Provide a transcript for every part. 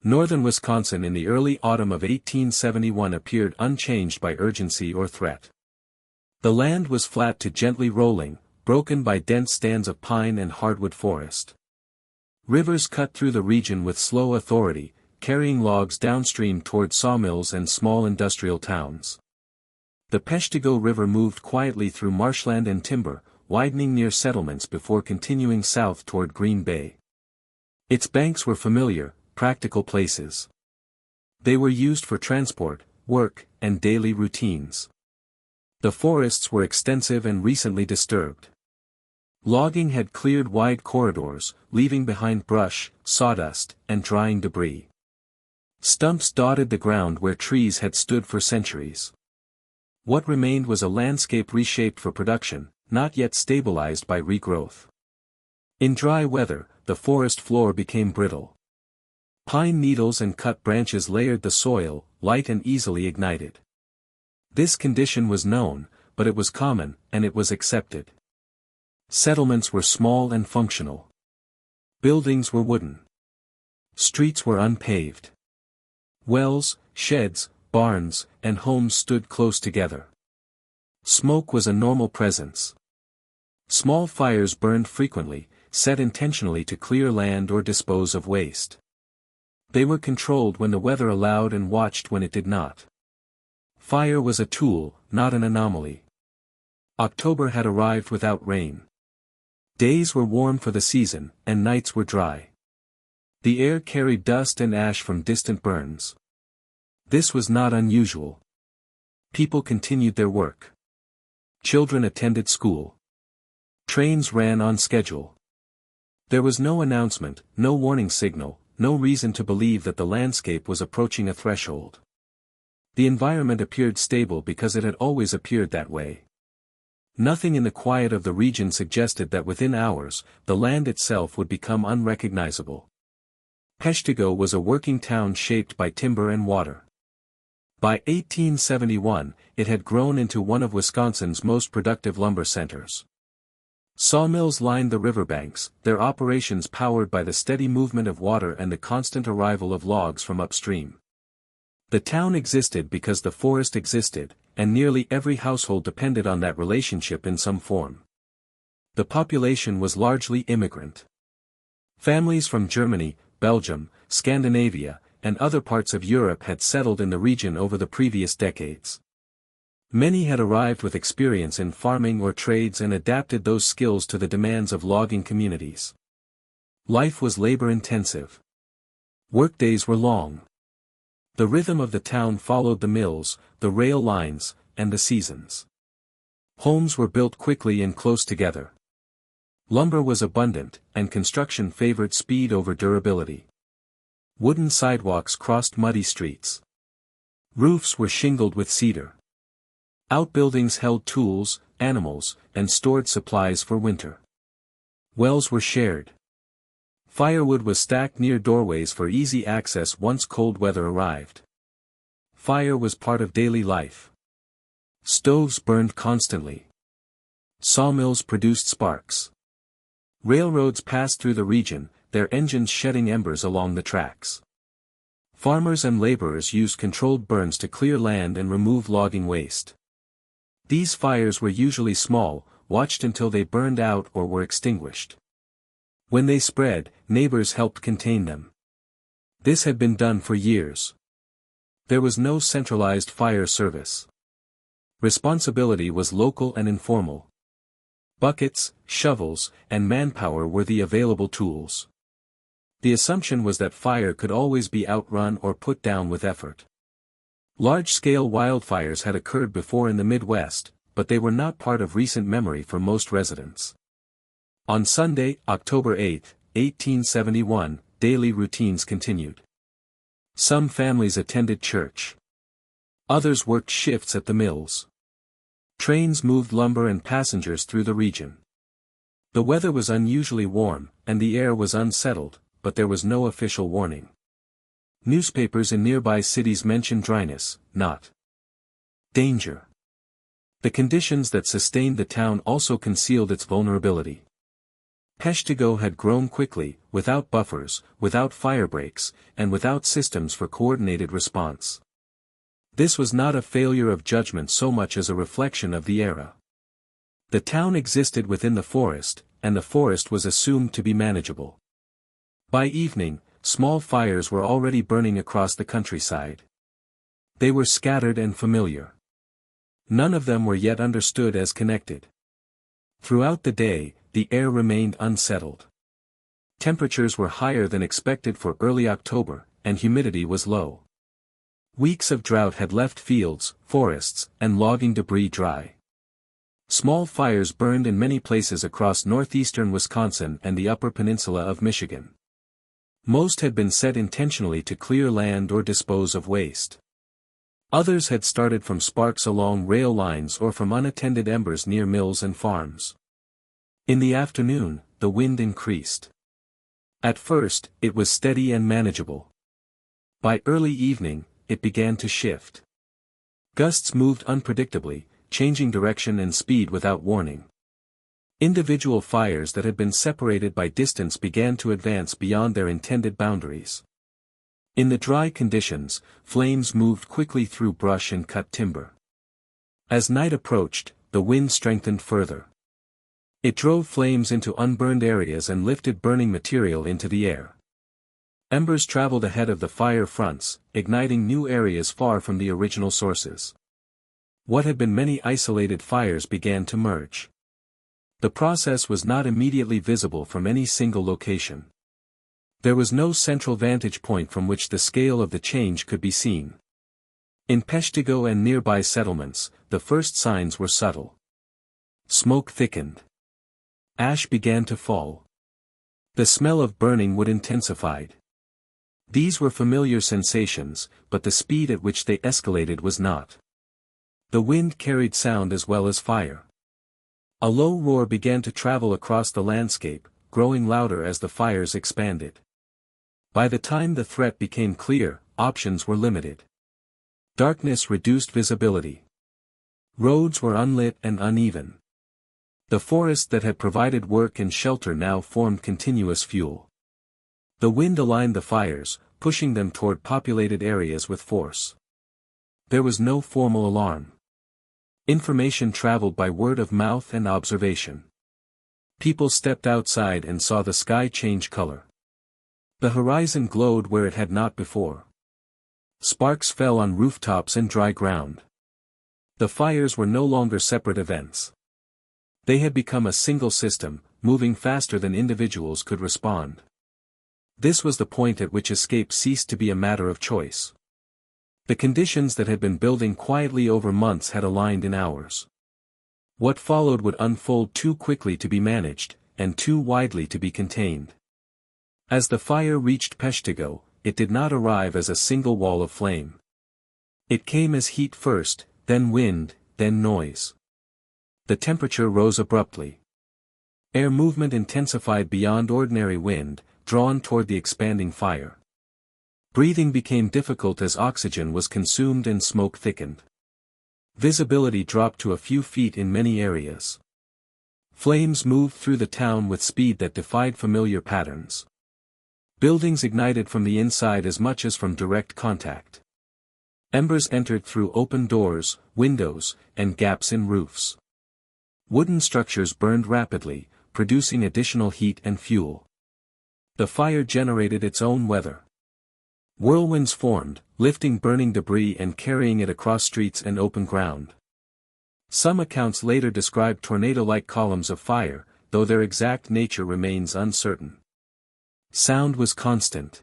Northern Wisconsin in the early autumn of 1871 appeared unchanged by urgency or threat. The land was flat to gently rolling, broken by dense stands of pine and hardwood forest. Rivers cut through the region with slow authority, carrying logs downstream toward sawmills and small industrial towns. The Peshtigo River moved quietly through marshland and timber, widening near settlements before continuing south toward Green Bay. Its banks were familiar, practical places. They were used for transport, work, and daily routines. The forests were extensive and recently disturbed. Logging had cleared wide corridors, leaving behind brush, sawdust, and drying debris. Stumps dotted the ground where trees had stood for centuries. What remained was a landscape reshaped for production, not yet stabilized by regrowth. In dry weather, the forest floor became brittle. Pine needles and cut branches layered the soil, light and easily ignited. This condition was known, but it was common, and it was accepted. Settlements were small and functional. Buildings were wooden. Streets were unpaved. Wells, sheds, barns, and homes stood close together. Smoke was a normal presence. Small fires burned frequently, set intentionally to clear land or dispose of waste. They were controlled when the weather allowed and watched when it did not. Fire was a tool, not an anomaly. October had arrived without rain. Days were warm for the season, and nights were dry. The air carried dust and ash from distant burns. This was not unusual. People continued their work. Children attended school. Trains ran on schedule. There was no announcement, no warning signal, no reason to believe that the landscape was approaching a threshold. The environment appeared stable because it had always appeared that way. Nothing in the quiet of the region suggested that within hours, the land itself would become unrecognizable. Peshtigo was a working town shaped by timber and water. By 1871, it had grown into one of Wisconsin's most productive lumber centers. Sawmills lined the riverbanks, their operations powered by the steady movement of water and the constant arrival of logs from upstream. The town existed because the forest existed, and nearly every household depended on that relationship in some form. The population was largely immigrant. Families from Germany, Belgium, Scandinavia, and other parts of Europe had settled in the region over the previous decades. Many had arrived with experience in farming or trades and adapted those skills to the demands of logging communities. Life was labor-intensive. Workdays were long. The rhythm of the town followed the mills, the rail lines, and the seasons. Homes were built quickly and close together. Lumber was abundant, and construction favored speed over durability. Wooden sidewalks crossed muddy streets. Roofs were shingled with cedar. Outbuildings held tools, animals, and stored supplies for winter. Wells were shared. Firewood was stacked near doorways for easy access once cold weather arrived. Fire was part of daily life. Stoves burned constantly. Sawmills produced sparks. Railroads passed through the region, their engines shedding embers along the tracks. Farmers and laborers used controlled burns to clear land and remove logging waste. These fires were usually small, watched until they burned out or were extinguished. When they spread, neighbors helped contain them. This had been done for years. There was no centralized fire service. Responsibility was local and informal. Buckets, shovels, and manpower were the available tools. The assumption was that fire could always be outrun or put down with effort. Large-scale wildfires had occurred before in the Midwest, but they were not part of recent memory for most residents. On Sunday, October 8, 1871, daily routines continued. Some families attended church. Others worked shifts at the mills. Trains moved lumber and passengers through the region. The weather was unusually warm, and the air was unsettled, but there was no official warning. Newspapers in nearby cities mentioned dryness, not danger. The conditions that sustained the town also concealed its vulnerability. Peshtigo had grown quickly, without buffers, without firebreaks, and without systems for coordinated response. This was not a failure of judgment so much as a reflection of the era. The town existed within the forest, and the forest was assumed to be manageable. By evening, small fires were already burning across the countryside. They were scattered and familiar. None of them were yet understood as connected. Throughout the day, the air remained unsettled. Temperatures were higher than expected for early October, and humidity was low. Weeks of drought had left fields, forests, and logging debris dry. Small fires burned in many places across northeastern Wisconsin and the Upper Peninsula of Michigan. Most had been set intentionally to clear land or dispose of waste. Others had started from sparks along rail lines or from unattended embers near mills and farms. In the afternoon, the wind increased. At first, it was steady and manageable. By early evening, it began to shift. Gusts moved unpredictably, changing direction and speed without warning. Individual fires that had been separated by distance began to advance beyond their intended boundaries. In the dry conditions, flames moved quickly through brush and cut timber. As night approached, the wind strengthened further. It drove flames into unburned areas and lifted burning material into the air. Embers traveled ahead of the fire fronts, igniting new areas far from the original sources. What had been many isolated fires began to merge. The process was not immediately visible from any single location. There was no central vantage point from which the scale of the change could be seen. In Peshtigo and nearby settlements, the first signs were subtle. Smoke thickened. Ash began to fall. The smell of burning wood intensified. These were familiar sensations, but the speed at which they escalated was not. The wind carried sound as well as fire. A low roar began to travel across the landscape, growing louder as the fires expanded. By the time the threat became clear, options were limited. Darkness reduced visibility. Roads were unlit and uneven. The forest that had provided work and shelter now formed continuous fuel. The wind aligned the fires, pushing them toward populated areas with force. There was no formal alarm. Information traveled by word of mouth and observation. People stepped outside and saw the sky change color. The horizon glowed where it had not before. Sparks fell on rooftops and dry ground. The fires were no longer separate events. They had become a single system, moving faster than individuals could respond. This was the point at which escape ceased to be a matter of choice. The conditions that had been building quietly over months had aligned in hours. What followed would unfold too quickly to be managed, and too widely to be contained. As the fire reached Peshtigo, it did not arrive as a single wall of flame. It came as heat first, then wind, then noise. The temperature rose abruptly. Air movement intensified beyond ordinary wind, drawn toward the expanding fire. Breathing became difficult as oxygen was consumed and smoke thickened. Visibility dropped to a few feet in many areas. Flames moved through the town with speed that defied familiar patterns. Buildings ignited from the inside as much as from direct contact. Embers entered through open doors, windows, and gaps in roofs. Wooden structures burned rapidly, producing additional heat and fuel. The fire generated its own weather. Whirlwinds formed, lifting burning debris and carrying it across streets and open ground. Some accounts later described tornado-like columns of fire, though their exact nature remains uncertain. Sound was constant.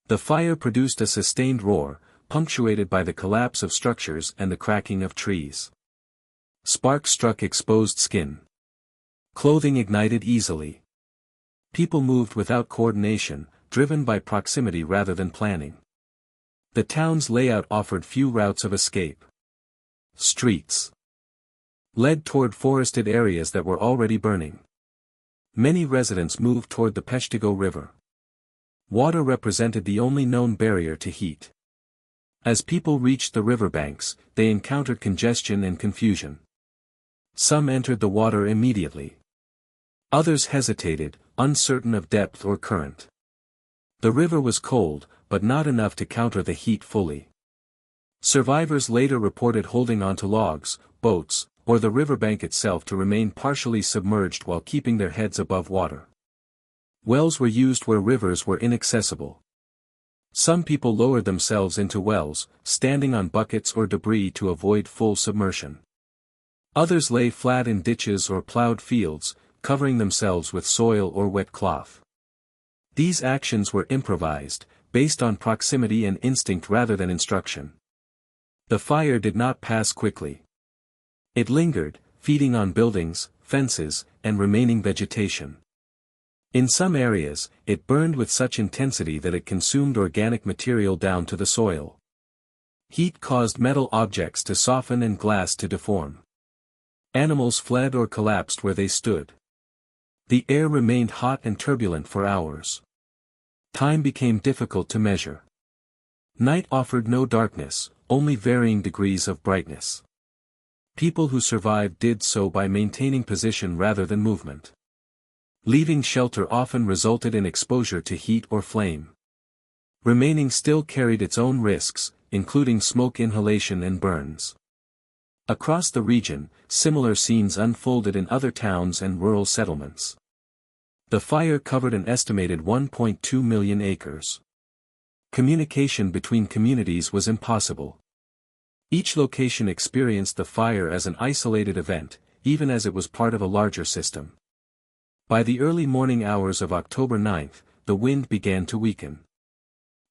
The fire produced a sustained roar, punctuated by the collapse of structures and the cracking of trees. Sparks struck exposed skin. Clothing ignited easily. People moved without coordination, driven by proximity rather than planning. The town's layout offered few routes of escape. Streets led toward forested areas that were already burning. Many residents moved toward the Peshtigo River. Water represented the only known barrier to heat. As people reached the riverbanks, they encountered congestion and confusion. Some entered the water immediately. Others hesitated, uncertain of depth or current. The river was cold, but not enough to counter the heat fully. Survivors later reported holding onto logs, boats, or the riverbank itself to remain partially submerged while keeping their heads above water. Wells were used where rivers were inaccessible. Some people lowered themselves into wells, standing on buckets or debris to avoid full submersion. Others lay flat in ditches or plowed fields, covering themselves with soil or wet cloth. These actions were improvised, based on proximity and instinct rather than instruction. The fire did not pass quickly. It lingered, feeding on buildings, fences, and remaining vegetation. In some areas, it burned with such intensity that it consumed organic material down to the soil. Heat caused metal objects to soften and glass to deform. Animals fled or collapsed where they stood. The air remained hot and turbulent for hours. Time became difficult to measure. Night offered no darkness, only varying degrees of brightness. People who survived did so by maintaining position rather than movement. Leaving shelter often resulted in exposure to heat or flame. Remaining still carried its own risks, including smoke inhalation and burns. Across the region, similar scenes unfolded in other towns and rural settlements. The fire covered an estimated 1.2 million acres. Communication between communities was impossible. Each location experienced the fire as an isolated event, even as it was part of a larger system. By the early morning hours of October 9, the wind began to weaken.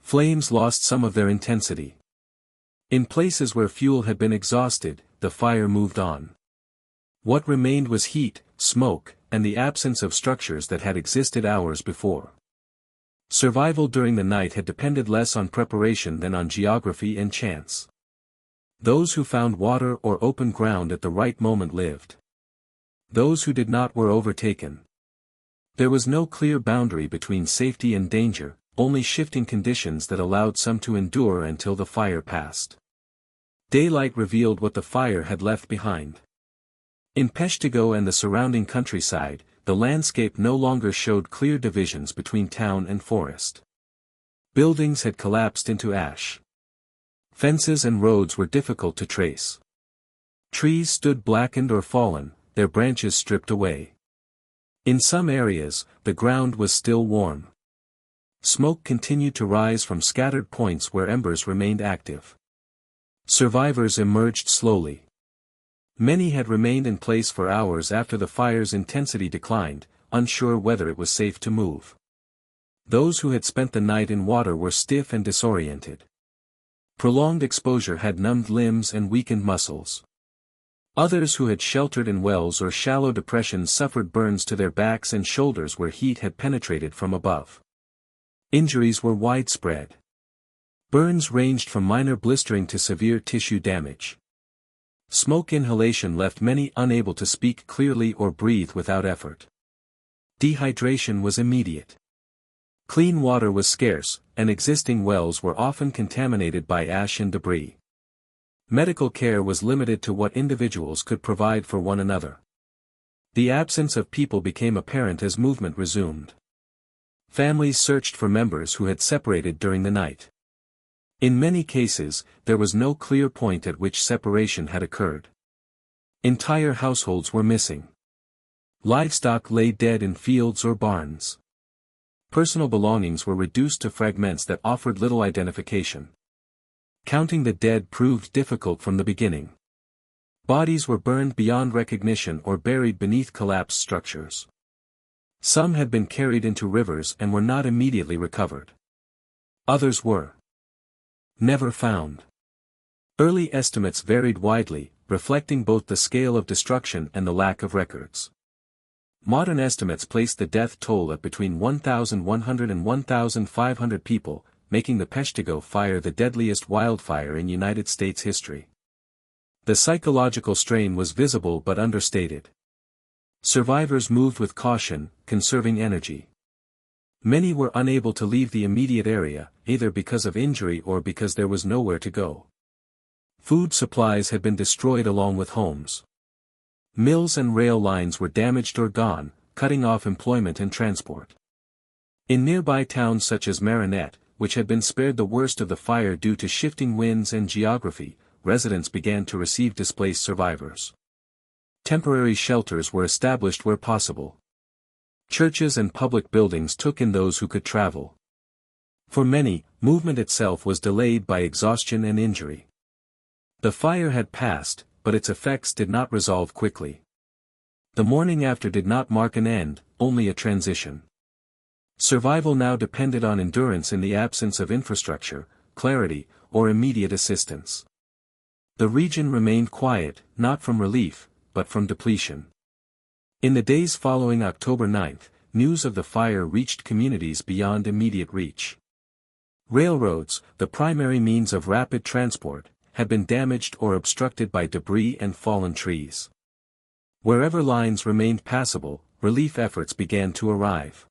Flames lost some of their intensity. In places where fuel had been exhausted, the fire moved on. What remained was heat, smoke, and the absence of structures that had existed hours before. Survival during the night had depended less on preparation than on geography and chance. Those who found water or open ground at the right moment lived. Those who did not were overtaken. There was no clear boundary between safety and danger, only shifting conditions that allowed some to endure until the fire passed. Daylight revealed what the fire had left behind. In Peshtigo and the surrounding countryside, the landscape no longer showed clear divisions between town and forest. Buildings had collapsed into ash. Fences and roads were difficult to trace. Trees stood blackened or fallen, their branches stripped away. In some areas, the ground was still warm. Smoke continued to rise from scattered points where embers remained active. Survivors emerged slowly. Many had remained in place for hours after the fire's intensity declined, unsure whether it was safe to move. Those who had spent the night in water were stiff and disoriented. Prolonged exposure had numbed limbs and weakened muscles. Others who had sheltered in wells or shallow depressions suffered burns to their backs and shoulders where heat had penetrated from above. Injuries were widespread. Burns ranged from minor blistering to severe tissue damage. Smoke inhalation left many unable to speak clearly or breathe without effort. Dehydration was immediate. Clean water was scarce, and existing wells were often contaminated by ash and debris. Medical care was limited to what individuals could provide for one another. The absence of people became apparent as movement resumed. Families searched for members who had separated during the night. In many cases, there was no clear point at which separation had occurred. Entire households were missing. Livestock lay dead in fields or barns. Personal belongings were reduced to fragments that offered little identification. Counting the dead proved difficult from the beginning. Bodies were burned beyond recognition or buried beneath collapsed structures. Some had been carried into rivers and were not immediately recovered. Others were never found. Early estimates varied widely, reflecting both the scale of destruction and the lack of records. Modern estimates place the death toll at between 1,100 and 1,500 people, making the Peshtigo fire the deadliest wildfire in United States history. The psychological strain was visible but understated. Survivors moved with caution, conserving energy. Many were unable to leave the immediate area, either because of injury or because there was nowhere to go. Food supplies had been destroyed along with homes. Mills and rail lines were damaged or gone, cutting off employment and transport. In nearby towns such as Marinette, which had been spared the worst of the fire due to shifting winds and geography, residents began to receive displaced survivors. Temporary shelters were established where possible. Churches and public buildings took in those who could travel. For many, movement itself was delayed by exhaustion and injury. The fire had passed, but its effects did not resolve quickly. The morning after did not mark an end, only a transition. Survival now depended on endurance in the absence of infrastructure, clarity, or immediate assistance. The region remained quiet, not from relief, but from depletion. In the days following October 9, news of the fire reached communities beyond immediate reach. Railroads, the primary means of rapid transport, had been damaged or obstructed by debris and fallen trees. Wherever lines remained passable, relief efforts began to arrive.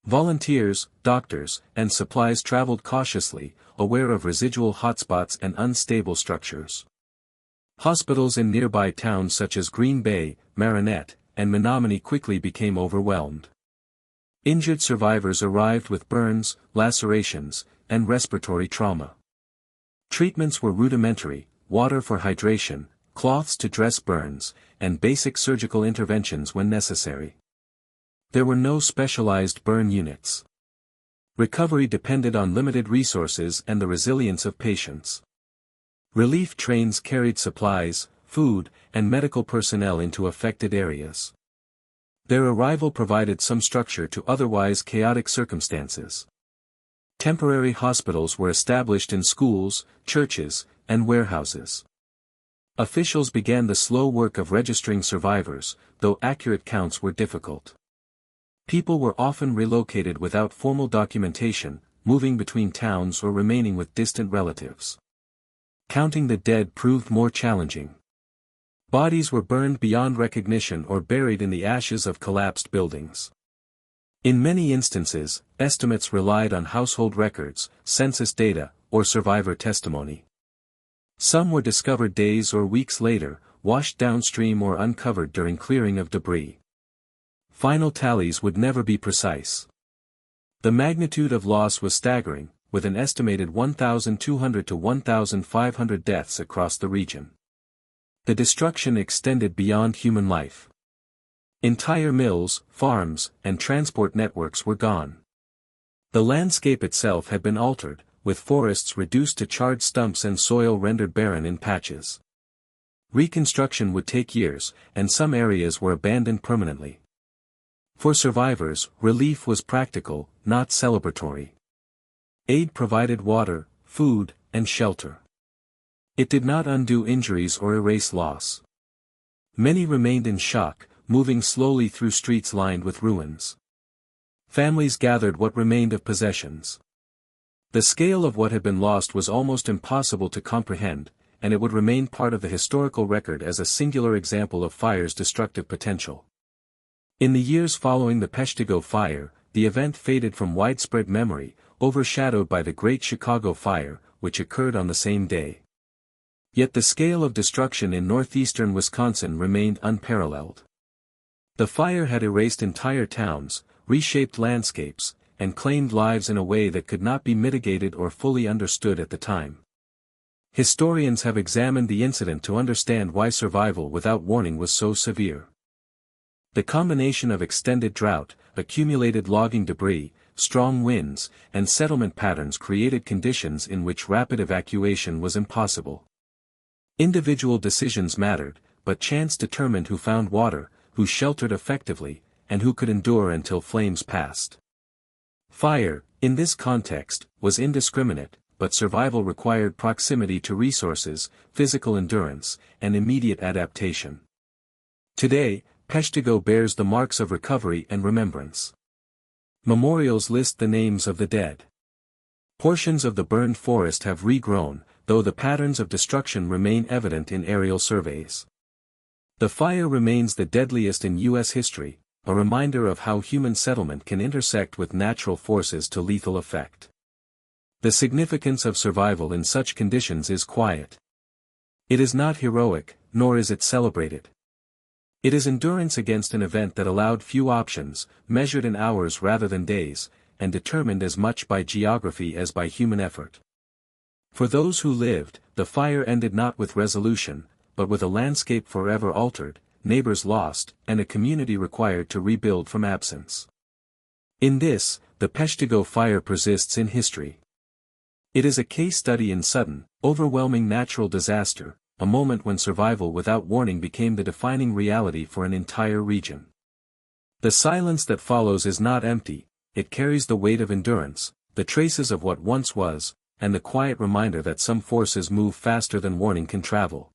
Volunteers, doctors, and supplies traveled cautiously, aware of residual hotspots and unstable structures. Hospitals in nearby towns such as Green Bay, Marinette, and Menominee quickly became overwhelmed. Injured survivors arrived with burns, lacerations, and respiratory trauma. Treatments were rudimentary: water for hydration, cloths to dress burns, and basic surgical interventions when necessary. There were no specialized burn units. Recovery depended on limited resources and the resilience of patients. Relief trains carried supplies, food, and medical personnel into affected areas. Their arrival provided some structure to otherwise chaotic circumstances. Temporary hospitals were established in schools, churches, and warehouses. Officials began the slow work of registering survivors, though accurate counts were difficult. People were often relocated without formal documentation, moving between towns or remaining with distant relatives. Counting the dead proved more challenging. Bodies were burned beyond recognition or buried in the ashes of collapsed buildings. In many instances, estimates relied on household records, census data, or survivor testimony. Some were discovered days or weeks later, washed downstream or uncovered during clearing of debris. Final tallies would never be precise. The magnitude of loss was staggering, with an estimated 1,200 to 1,500 deaths across the region. The destruction extended beyond human life. Entire mills, farms, and transport networks were gone. The landscape itself had been altered, with forests reduced to charred stumps and soil rendered barren in patches. Reconstruction would take years, and some areas were abandoned permanently. For survivors, relief was practical, not celebratory. Aid provided water, food, and shelter. It did not undo injuries or erase loss. Many remained in shock, moving slowly through streets lined with ruins. Families gathered what remained of possessions. The scale of what had been lost was almost impossible to comprehend, and it would remain part of the historical record as a singular example of fire's destructive potential. In the years following the Peshtigo fire, the event faded from widespread memory, overshadowed by the Great Chicago Fire, which occurred on the same day. Yet the scale of destruction in northeastern Wisconsin remained unparalleled. The fire had erased entire towns, reshaped landscapes, and claimed lives in a way that could not be mitigated or fully understood at the time. Historians have examined the incident to understand why survival without warning was so severe. The combination of extended drought, accumulated logging debris, strong winds, and settlement patterns created conditions in which rapid evacuation was impossible. Individual decisions mattered, but chance determined who found water, who sheltered effectively, and who could endure until flames passed. Fire, in this context, was indiscriminate, but survival required proximity to resources, physical endurance, and immediate adaptation. Today, Peshtigo bears the marks of recovery and remembrance. Memorials list the names of the dead. Portions of the burned forest have regrown, though the patterns of destruction remain evident in aerial surveys. The fire remains the deadliest in U.S. history, a reminder of how human settlement can intersect with natural forces to lethal effect. The significance of survival in such conditions is quiet. It is not heroic, nor is it celebrated. It is endurance against an event that allowed few options, measured in hours rather than days, and determined as much by geography as by human effort. For those who lived, the fire ended not with resolution, but with a landscape forever altered, neighbors lost, and a community required to rebuild from absence. In this, the Peshtigo fire persists in history. It is a case study in sudden, overwhelming natural disaster, a moment when survival without warning became the defining reality for an entire region. The silence that follows is not empty, it carries the weight of endurance, the traces of what once was, and the quiet reminder that some forces move faster than warning can travel.